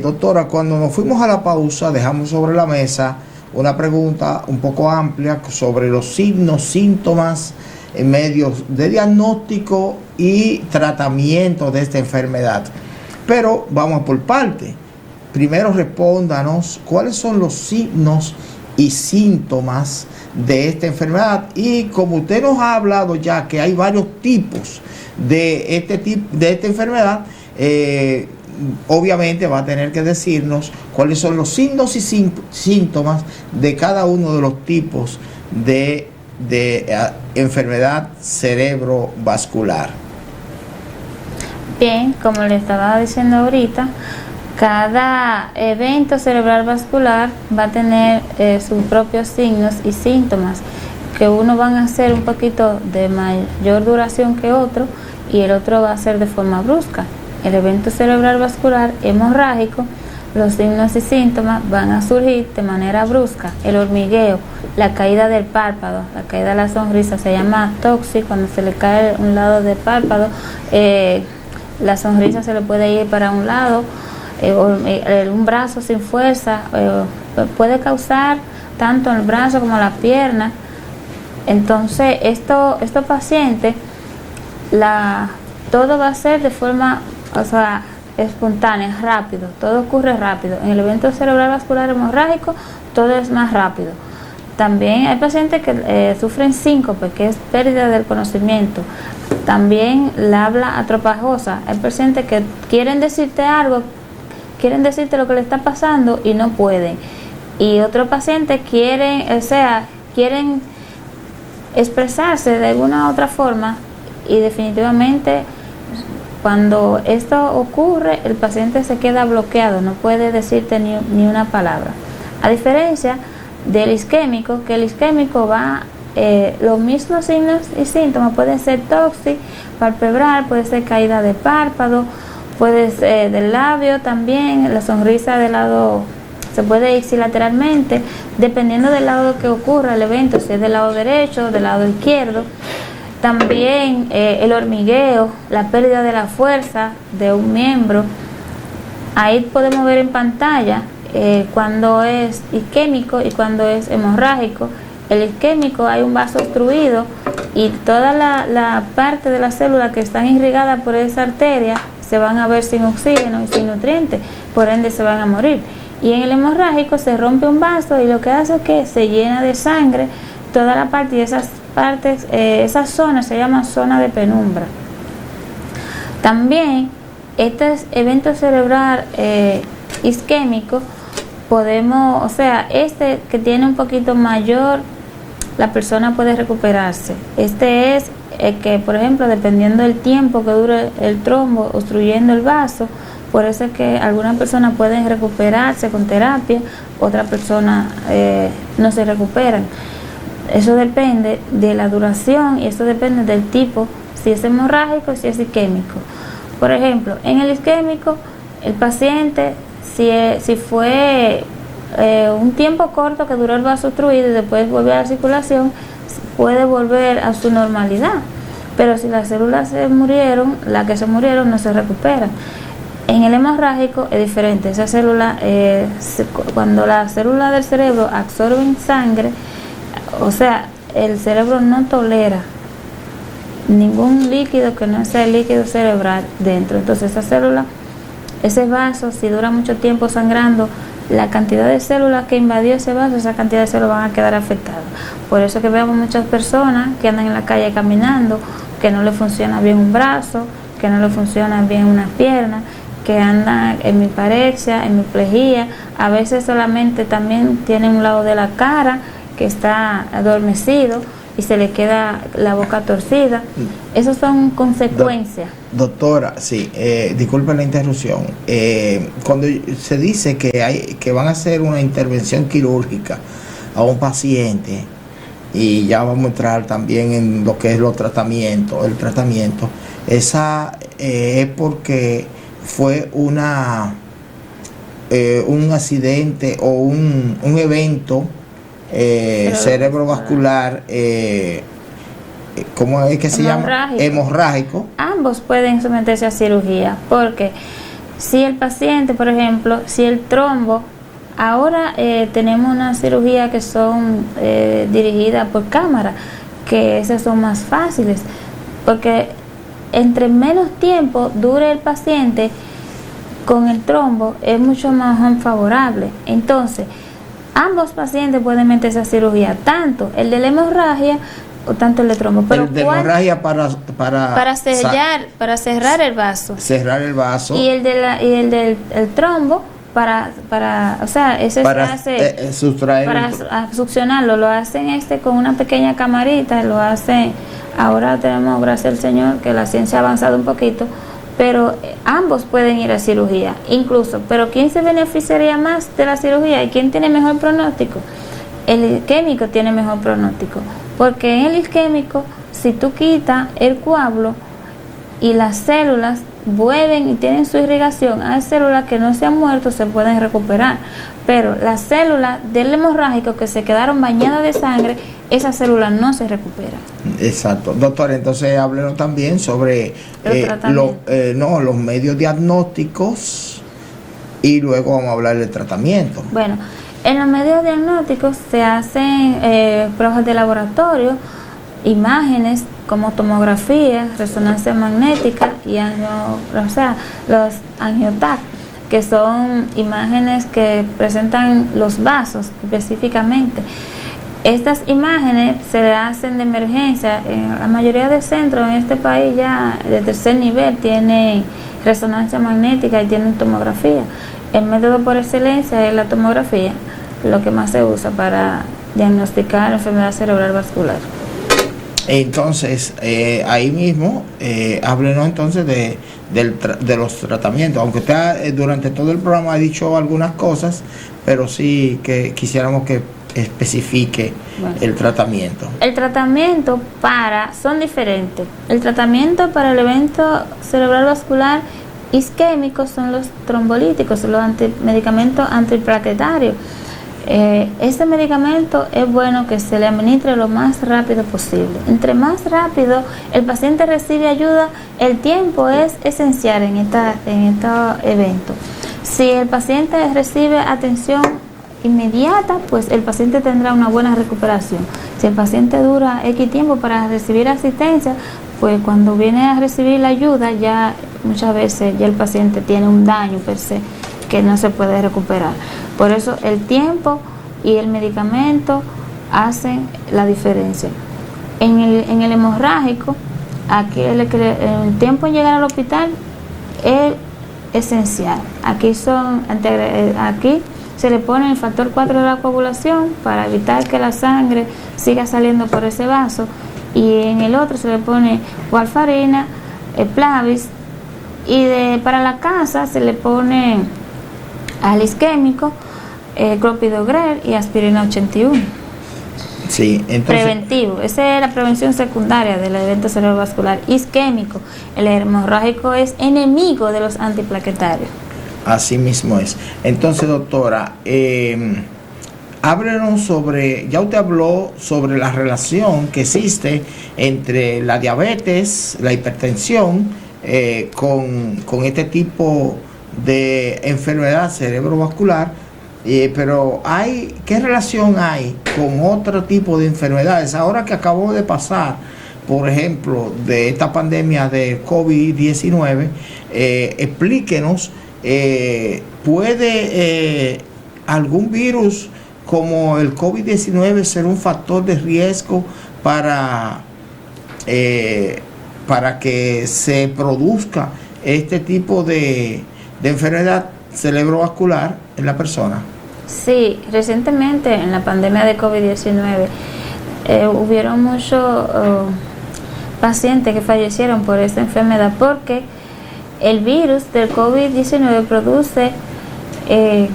Doctora, cuando nos fuimos a la pausa dejamos sobre la mesa una pregunta un poco amplia sobre los signos, síntomas, medios de diagnóstico y tratamiento de esta enfermedad. Pero vamos por parte. Primero respóndanos cuáles son los signos y síntomas de esta enfermedad, y como usted nos ha hablado ya que hay varios tipos de esta enfermedad, obviamente va a tener que decirnos cuáles son los signos y síntomas de cada uno de los tipos de enfermedad cerebrovascular. Bien, como le estaba diciendo ahorita, cada evento cerebral vascular va a tener sus propios signos y síntomas, que uno van a ser un poquito de mayor duración que otro y el otro va a ser de forma brusca. El evento cerebral vascular hemorrágico, los signos y síntomas van a surgir de manera brusca. El hormigueo, la caída del párpado, la caída de la sonrisa se llama toxi, cuando se le cae un lado del párpado, la sonrisa se le puede ir para un lado. Un brazo sin fuerza puede causar tanto el brazo como la pierna. Entonces estos pacientes todo va a ser de forma espontánea, rápido, todo ocurre rápido. En el evento cerebral vascular hemorrágico todo es más rápido. También hay pacientes que sufren síncope, que es pérdida del conocimiento. También la habla atropajosa. Hay pacientes que quieren decirte algo, quieren decirte lo que le está pasando y no pueden. Y otros pacientes quieren expresarse de alguna u otra forma, y definitivamente cuando esto ocurre el paciente se queda bloqueado, no puede decirte ni una palabra. A diferencia del isquémico, que el isquémico va, los mismos signos y síntomas pueden ser toxi, palpebral, puede ser caída de párpado, puede ser del labio también, la sonrisa del lado se puede ir lateralmente, dependiendo del lado que ocurra el evento, si es del lado derecho, del lado izquierdo. También el hormigueo, la pérdida de la fuerza de un miembro. Ahí podemos ver en pantalla cuando es isquémico y cuando es hemorrágico. El isquémico, hay un vaso obstruido y toda la parte de las células que están irrigadas por esa arteria se van a ver sin oxígeno y sin nutrientes, por ende se van a morir. Y en el hemorrágico se rompe un vaso y lo que hace es que se llena de sangre toda la parte, y esas partes, esa zona se llama zona de penumbra. También este evento cerebral isquémico podemos, o sea, este que tiene un poquito mayor, la persona puede recuperarse. Este es que, por ejemplo, dependiendo del tiempo que dure el trombo obstruyendo el vaso, por eso es que algunas personas pueden recuperarse con terapia, otras personas no se recuperan. Eso depende de la duración y eso depende del tipo, si es hemorrágico, si es isquémico. Por ejemplo, en el isquémico, el paciente, si fue un tiempo corto que duró el vaso obstruido y después volvió a la circulación, puede volver a su normalidad. Pero si las células se murieron, las que se murieron no se recuperan. En el hemorrágico es diferente. Esa célula, cuando las células del cerebro absorben sangre, o sea, el cerebro no tolera ningún líquido que no sea el líquido cerebral dentro. Entonces esa célula, ese vaso, si dura mucho tiempo sangrando, la cantidad de células que invadió ese vaso, esa cantidad de células van a quedar afectadas. Por eso que vemos muchas personas que andan en la calle caminando, que no le funciona bien un brazo, que no le funciona bien una pierna, que andan hemiparexia, hemiplegia, a veces solamente también tienen un lado de la cara que está adormecido y se le queda la boca torcida. Esas son consecuencias. Doctora, sí, disculpe la interrupción. Cuando se dice que van a hacer una intervención quirúrgica a un paciente, y ya vamos a entrar también en lo que es el tratamiento, esa es porque fue un accidente o un evento cerebrovascular, ¿cómo es que se llama? Hemorrágico. Ambos pueden someterse a cirugía, porque si el paciente, por ejemplo, si el trombo, ahora tenemos una cirugía que son dirigidas por cámara, que esas son más fáciles, porque entre menos tiempo dure el paciente con el trombo es mucho más favorable. Entonces ambos pacientes pueden meterse a cirugía, tanto el de la hemorragia o tanto el de trombo. Pero el de hemorragia para cerrar el vaso. Cerrar el vaso. Y el del trombo para o sea, ese para se hace sustraer, para succionarlo, lo hacen con una pequeña camarita, lo hacen. Ahora tenemos, gracias al Señor, que la ciencia ha avanzado un poquito, pero ambos pueden ir a cirugía, incluso. Pero ¿quién se beneficiaría más de la cirugía y quién tiene mejor pronóstico? El isquémico tiene mejor pronóstico, porque en el isquémico, si tú quitas el coágulo y las células vuelven y tienen su irrigación, hay células que no se han muerto, se pueden recuperar, pero las células del hemorrágico que se quedaron bañadas de sangre, esas células no se recuperan. Exacto. Doctor, entonces háblenos también sobre los medios diagnósticos y luego vamos a hablar del tratamiento. Bueno, en los medios diagnósticos se hacen pruebas de laboratorio, imágenes como tomografía, resonancia magnética y los angioTAC, que son imágenes que presentan los vasos específicamente. Estas imágenes se le hacen de emergencia. La mayoría de centros en este país ya de tercer nivel tienen resonancia magnética y tienen tomografía. El método por excelencia es la tomografía, lo que más se usa para diagnosticar enfermedad cerebral vascular. Entonces, ahí mismo, háblenos entonces de los tratamientos. Aunque usted durante todo el programa ha dicho algunas cosas, pero sí que quisiéramos que especifique el tratamiento. El tratamiento son diferentes. El tratamiento para el evento cerebral vascular isquémico son los trombolíticos, los medicamentos antiplaquetarios. Este medicamento es bueno que se le administre lo más rápido posible. Entre más rápido el paciente recibe ayuda, el tiempo es esencial en este evento. Si el paciente recibe atención inmediata, pues el paciente tendrá una buena recuperación. Si el paciente dura X tiempo para recibir asistencia, pues cuando viene a recibir la ayuda, ya muchas veces ya el paciente tiene un daño per se que no se puede recuperar. Por eso el tiempo y el medicamento hacen la diferencia. En el hemorrágico, aquí el tiempo en llegar al hospital es esencial. Aquí se le pone el factor 4 de la coagulación para evitar que la sangre siga saliendo por ese vaso, y en el otro se le pone warfarina, Plavix, y para la casa se le pone al isquémico clopidogrel y aspirina 81. Sí, entonces, preventivo, esa es la prevención secundaria del evento cerebrovascular isquémico. El hemorrágico es enemigo de los antiplaquetarios. Así mismo es. Entonces, doctora, háblenos sobre, ya usted habló sobre la relación que existe entre la diabetes, la hipertensión, con este tipo de enfermedad cerebrovascular, pero ¿qué relación hay con otro tipo de enfermedades? Ahora que acabó de pasar, por ejemplo, de esta pandemia de COVID-19, explíquenos, ¿puede algún virus como el COVID-19 ser un factor de riesgo para que se produzca este tipo de enfermedad cerebrovascular en la persona? Sí, recientemente en la pandemia de COVID-19 hubieron muchos pacientes que fallecieron por esta enfermedad, porque el virus del COVID-19 produce que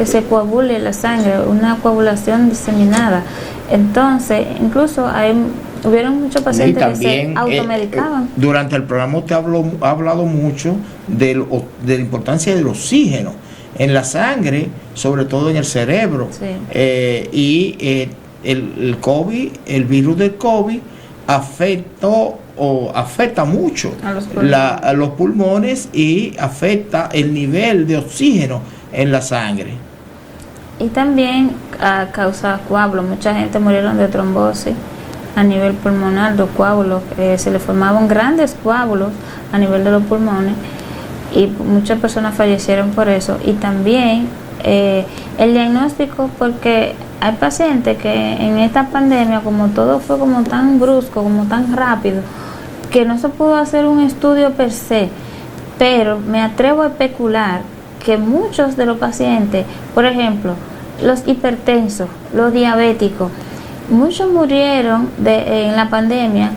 se coagule la sangre, una coagulación diseminada. Entonces, incluso hubieron muchos pacientes también, que se automedicaban. Durante el programa usted ha hablado mucho de la importancia del oxígeno en la sangre, sobre todo en el cerebro. Sí. El COVID, el virus del COVID afecta mucho a los pulmones y afecta el nivel de oxígeno en la sangre. Y también causa coágulos. Mucha gente murieron de trombosis a nivel pulmonar, los coágulos, se le formaban grandes coágulos a nivel de los pulmones, y muchas personas fallecieron por eso. Y también el diagnóstico, porque hay pacientes que en esta pandemia, como todo fue como tan brusco, como tan rápido, que no se pudo hacer un estudio per se, pero me atrevo a especular que muchos de los pacientes, por ejemplo, los hipertensos, los diabéticos, muchos murieron en la pandemia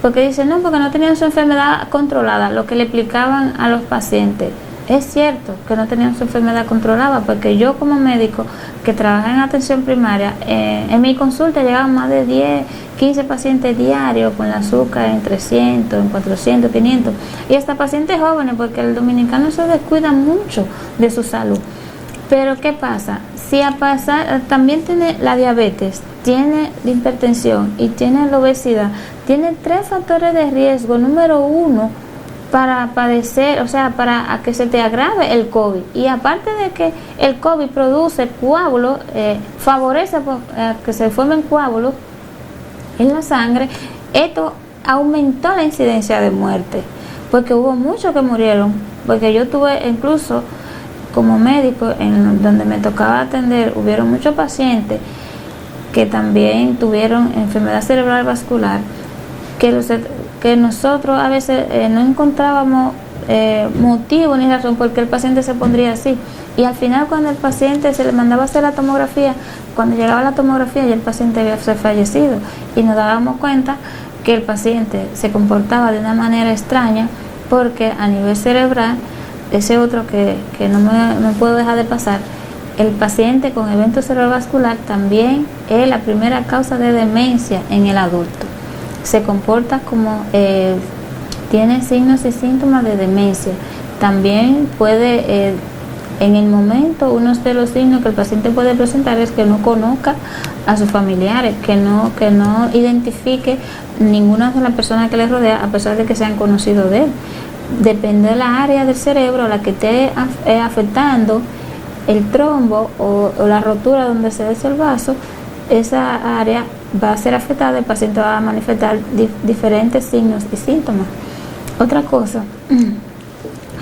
porque dicen, no, porque no tenían su enfermedad controlada, lo que le explicaban a los pacientes. Es cierto que no tenían su enfermedad controlada, porque yo como médico que trabaja en atención primaria, en mi consulta llegaban más de 10, 15 pacientes diarios con el azúcar en 300, en 400, 500, y hasta pacientes jóvenes, porque el dominicano se descuida mucho de su salud. Pero ¿qué pasa? Si también tiene la diabetes, tiene la hipertensión y tiene la obesidad, tiene 3 factores de riesgo. Número 1, para padecer, o sea, para que se te agrave el COVID. Y aparte de que el COVID produce coágulos, favorece que se formen coágulos en la sangre, esto aumentó la incidencia de muerte, porque hubo muchos que murieron, porque yo tuve incluso como médico, en donde me tocaba atender, hubieron muchos pacientes que también tuvieron enfermedad cerebral vascular, que nosotros a veces no encontrábamos motivo ni razón por qué el paciente se pondría así. Y al final, cuando el paciente se le mandaba a hacer la tomografía, cuando llegaba la tomografía ya el paciente había fallecido, y nos dábamos cuenta que el paciente se comportaba de una manera extraña, porque a nivel cerebral, ese otro que no puedo dejar de pasar, el paciente con evento cerebrovascular también es la primera causa de demencia en el adulto. Se comporta como, tiene signos y síntomas de demencia. También puede, en el momento, uno de los signos que el paciente puede presentar es que no conozca a sus familiares, que no identifique ninguna de las personas que le rodea, a pesar de que sean conocidos de él. Depende de la área del cerebro a la que esté afectando el trombo o la rotura donde se des el vaso, esa área va a ser afectada, el paciente va a manifestar diferentes signos y síntomas. Otra cosa,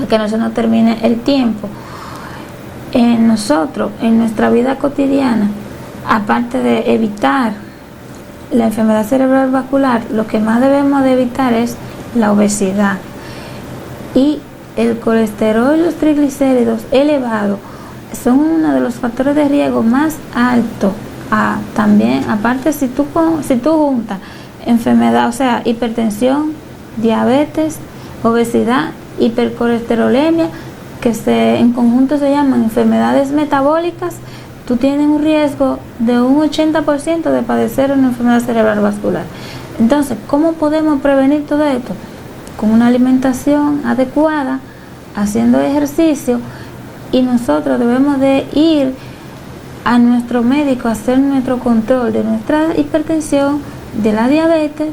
a que no se nos termine el tiempo, nosotros en nuestra vida cotidiana, aparte de evitar la enfermedad cerebral vascular, lo que más debemos de evitar es la obesidad, y el colesterol y los triglicéridos elevados son uno de los factores de riesgo más altos. También, aparte, si tú juntas enfermedad, o sea, hipertensión, diabetes, obesidad, hipercolesterolemia, que en conjunto se llaman enfermedades metabólicas, tú tienes un riesgo de un 80% de padecer una enfermedad cerebral vascular. Entonces, ¿cómo podemos prevenir todo esto? Con una alimentación adecuada, haciendo ejercicio, y nosotros debemos de ir a nuestro médico a hacer nuestro control de nuestra hipertensión, de la diabetes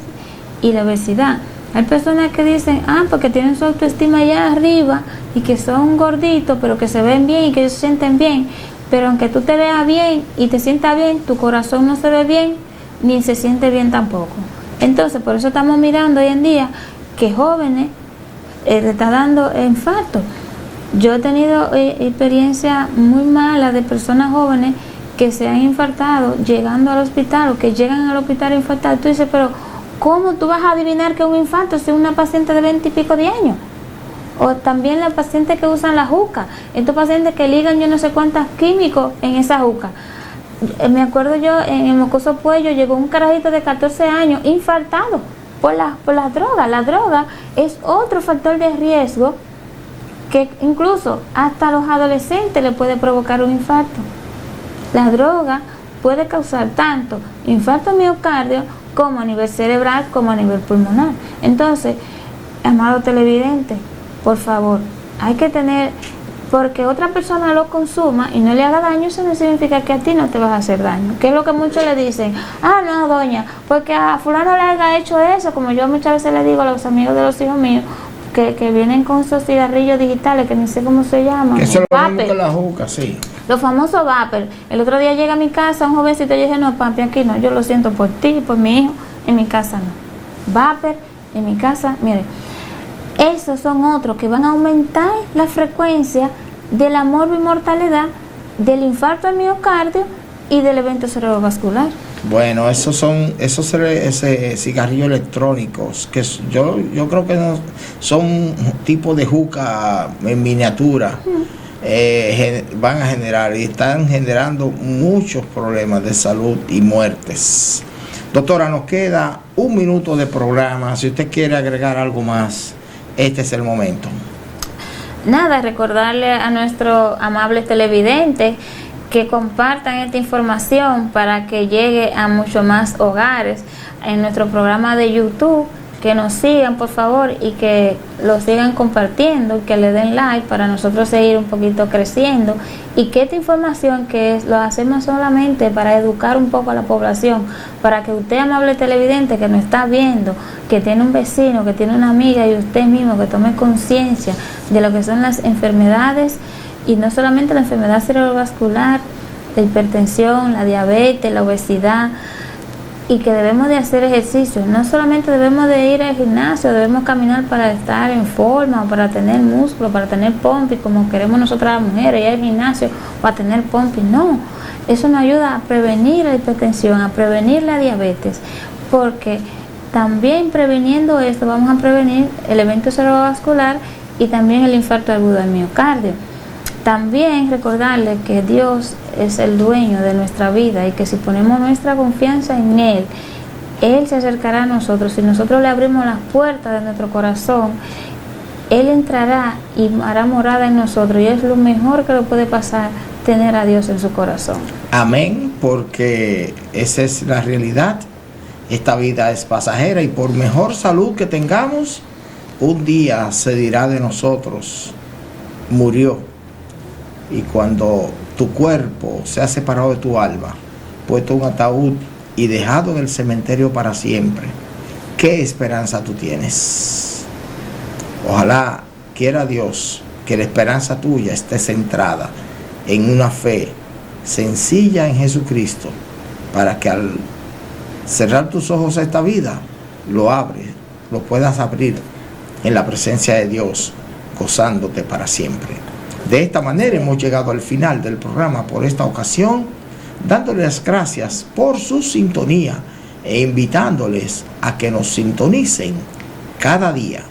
y la obesidad. Hay personas que dicen, porque tienen su autoestima allá arriba y que son gorditos, pero que se ven bien y que ellos se sienten bien, pero aunque tú te veas bien y te sientas bien, tu corazón no se ve bien ni se siente bien tampoco. Entonces, por eso estamos mirando hoy en día que jóvenes le está dando infarto. Yo he tenido experiencia muy mala de personas jóvenes que se han infartado llegando al hospital, o que llegan al hospital infartados. Tú dices, pero ¿cómo tú vas a adivinar que es un infarto si es una paciente de 20 y pico de años? O también las pacientes que usan la juca, estos pacientes que ligan yo no sé cuántos químicos en esa juca. Me acuerdo yo, en el Mocoso Puello llegó un carajito de 14 años infartado por la droga. La droga es otro factor de riesgo que incluso hasta a los adolescentes le puede provocar un infarto. La droga puede causar tanto infarto miocardio como a nivel cerebral como a nivel pulmonar. Entonces, amado televidente, por favor, hay que tener, porque otra persona lo consuma y no le haga daño, eso no significa que a ti no te vas a hacer daño. Que es lo que muchos le dicen, no doña, porque a fulano le haya hecho eso, como yo muchas veces le digo a los amigos de los hijos míos, que vienen con esos cigarrillos digitales, que ni sé cómo se llaman. Eso es lo mismo que la juca, sí. Los famosos vapor. El otro día llega a mi casa un jovencito y yo dije, no, papi, aquí no, yo lo siento por ti, por mi hijo, en mi casa no. Vapor, en mi casa, mire, esos son otros que van a aumentar la frecuencia de la mortalidad, del infarto al miocardio y del evento cerebrovascular. Bueno, esos cigarrillos electrónicos, que yo creo que no, son un tipo de juca en miniatura. Van a generar y están generando muchos problemas de salud y muertes. Doctora, nos queda 1 minuto de programa. Si usted quiere agregar algo más, este es el momento. Nada, recordarle a nuestros amables televidentes que compartan esta información para que llegue a mucho más hogares en nuestro programa de YouTube, que nos sigan por favor y que lo sigan compartiendo, que le den like para nosotros seguir un poquito creciendo, y que esta información lo hacemos solamente para educar un poco a la población, para que usted, amable televidente que nos está viendo, que tiene un vecino, que tiene una amiga, y usted mismo que tome conciencia de lo que son las enfermedades, y no solamente la enfermedad cerebrovascular, la hipertensión, la diabetes, la obesidad, y que debemos de hacer ejercicio. No solamente debemos de ir al gimnasio, debemos caminar para estar en forma, o para tener músculo, para tener pumping, como queremos nosotras las mujeres, ir al gimnasio para tener pumping. No, Eso nos ayuda a prevenir la hipertensión, a prevenir la diabetes, porque también previniendo esto vamos a prevenir el evento cerebrovascular y también el infarto agudo del miocardio. También recordarle que Dios es el dueño de nuestra vida y que si ponemos nuestra confianza en Él se acercará a nosotros. Si nosotros le abrimos las puertas de nuestro corazón, Él entrará y hará morada en nosotros, y es lo mejor que le puede pasar, tener a Dios en su corazón. Amén, porque esa es la realidad. Esta vida es pasajera y por mejor salud que tengamos, un día se dirá de nosotros, murió. Y cuando tu cuerpo se ha separado de tu alma, puesto en un ataúd y dejado en el cementerio para siempre, ¿qué esperanza tú tienes? Ojalá quiera Dios que la esperanza tuya esté centrada en una fe sencilla en Jesucristo, para que al cerrar tus ojos a esta vida, lo puedas abrir en la presencia de Dios, gozándote para siempre. De esta manera hemos llegado al final del programa por esta ocasión, dándoles las gracias por su sintonía e invitándoles a que nos sintonicen cada día.